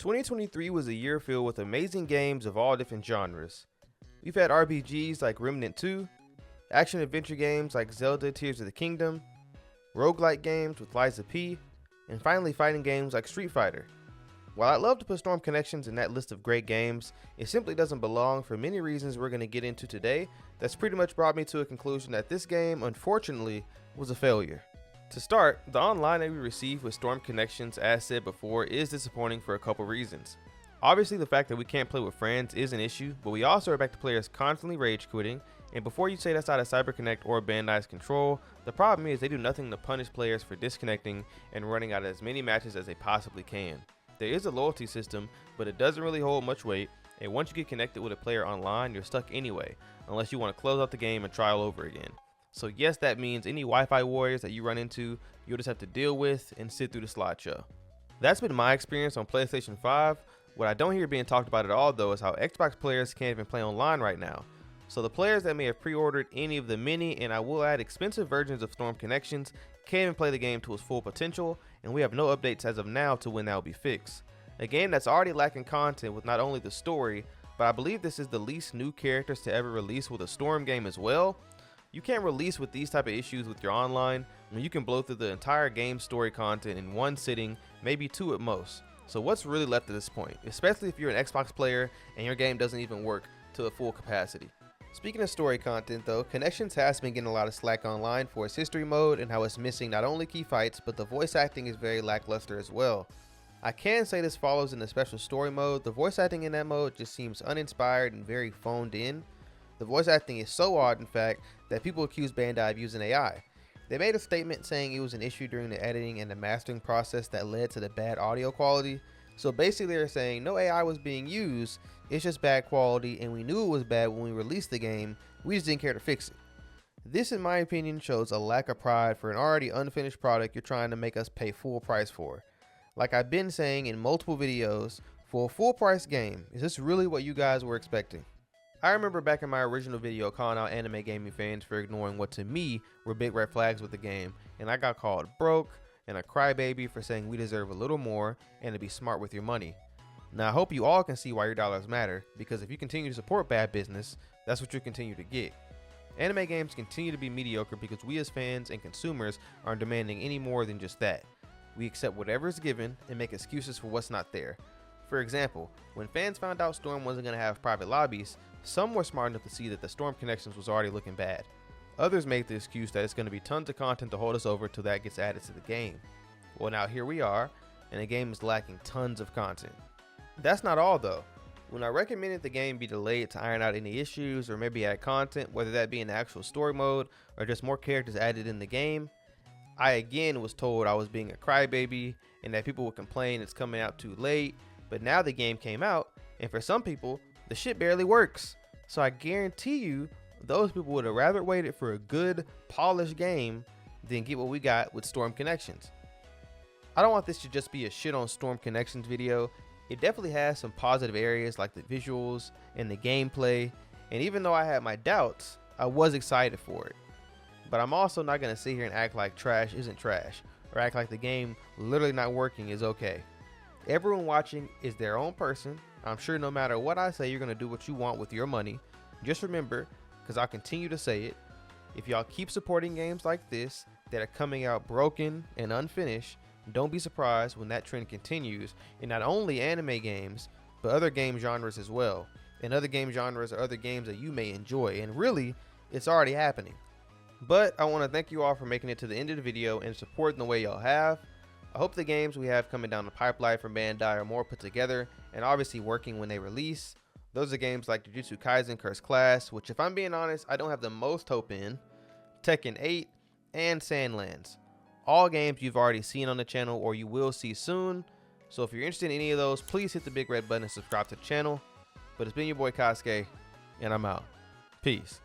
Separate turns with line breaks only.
2023 was a year filled with amazing games of all different genres. We've had RPGs like Remnant 2, action-adventure games like Zelda Tears of the Kingdom, roguelike games with Liza P, and finally fighting games like Street Fighter. While I'd love to put Storm Connections in that list of great games, it simply doesn't belong for many reasons we're going to get into today. That's pretty much brought me to a conclusion that this game, unfortunately, was a failure. To start, the online that we received with Storm Connections, as said before, is disappointing for a couple reasons. Obviously, the fact that we can't play with friends is an issue, but we also are back to players constantly rage quitting, and before you say that's out of CyberConnect or Bandai's control, the problem is they do nothing to punish players for disconnecting and running out of as many matches as they possibly can. There is a loyalty system, but it doesn't really hold much weight, and once you get connected with a player online, you're stuck anyway, unless you want to close out the game and try all over again. So yes, that means any Wi-Fi warriors that you run into, you'll just have to deal with and sit through the slideshow. That's been my experience on PlayStation 5. What I don't hear being talked about at all though is how Xbox players can't even play online right now. So the players that may have pre-ordered any of the mini, and I will add expensive versions of Storm Connections, can't even play the game to its full potential, and we have no updates as of now to when that will be fixed. A game that's already lacking content with not only the story, but I believe this is the least new characters to ever release with a Storm game as well. You can't release with these type of issues with your online when you can blow through the entire game story content in one sitting, maybe two at most. So what's really left at this point, especially if you're an Xbox player and your game doesn't even work to a full capacity. Speaking of story content though, Connections has been getting a lot of slack online for its history mode and how it's missing not only key fights, but the voice acting is very lackluster as well. I can say this follows in the special story mode. The voice acting in that mode just seems uninspired and very phoned in. The voice acting is so odd, in fact, that people accuse Bandai of using AI. They made a statement saying it was an issue during the editing and the mastering process that led to the bad audio quality. So basically they're saying no AI was being used, it's just bad quality, and we knew it was bad when we released the game, we just didn't care to fix it. This, in my opinion, shows a lack of pride for an already unfinished product you're trying to make us pay full price for. Like I've been saying in multiple videos, for a full price game, is this really what you guys were expecting? I remember back in my original video calling out anime gaming fans for ignoring what to me were big red flags with the game, and I got called broke and a crybaby for saying we deserve a little more and to be smart with your money. Now I hope you all can see why your dollars matter, because if you continue to support bad business, that's what you continue to get. Anime games continue to be mediocre because we as fans and consumers aren't demanding any more than just that. We accept whatever is given and make excuses for what's not there. For example, when fans found out Storm wasn't going to have private lobbies, some were smart enough to see that the Storm Connections was already looking bad. Others made the excuse that it's going to be tons of content to hold us over till that gets added to the game. Well, now here we are, and the game is lacking tons of content. That's not all though. When I recommended the game be delayed to iron out any issues or maybe add content, whether that be in the actual story mode or just more characters added in the game, I again was told I was being a crybaby and that people would complain it's coming out too late. But now the game came out, and for some people, the shit barely works. So I guarantee you, those people would have rather waited for a good, polished game than get what we got with Storm Connections. I don't want this to just be a shit on Storm Connections video. It definitely has some positive areas like the visuals and the gameplay, and even though I had my doubts, I was excited for it. But I'm also not going to sit here and act like trash isn't trash, or act like the game literally not working is okay. Everyone watching is their own person. I'm sure no matter what I say, you're going to do what you want with your money. Just remember, because I'll continue to say it, if y'all keep supporting games like this that are coming out broken and unfinished, don't be surprised when that trend continues in not only anime games, but other game genres as well. And other game genres are other games that you may enjoy, and really, it's already happening. But I want to thank you all for making it to the end of the video and supporting the way y'all have. I hope the games we have coming down the pipeline from Bandai are more put together and obviously working when they release. Those are games like Jujutsu Kaisen Cursed Class, which if I'm being honest, I don't have the most hope in, Tekken 8, and Sandlands. All games you've already seen on the channel or you will see soon. So if you're interested in any of those, please hit the big red button and subscribe to the channel. But it's been your boy Kasuke, and I'm out. Peace.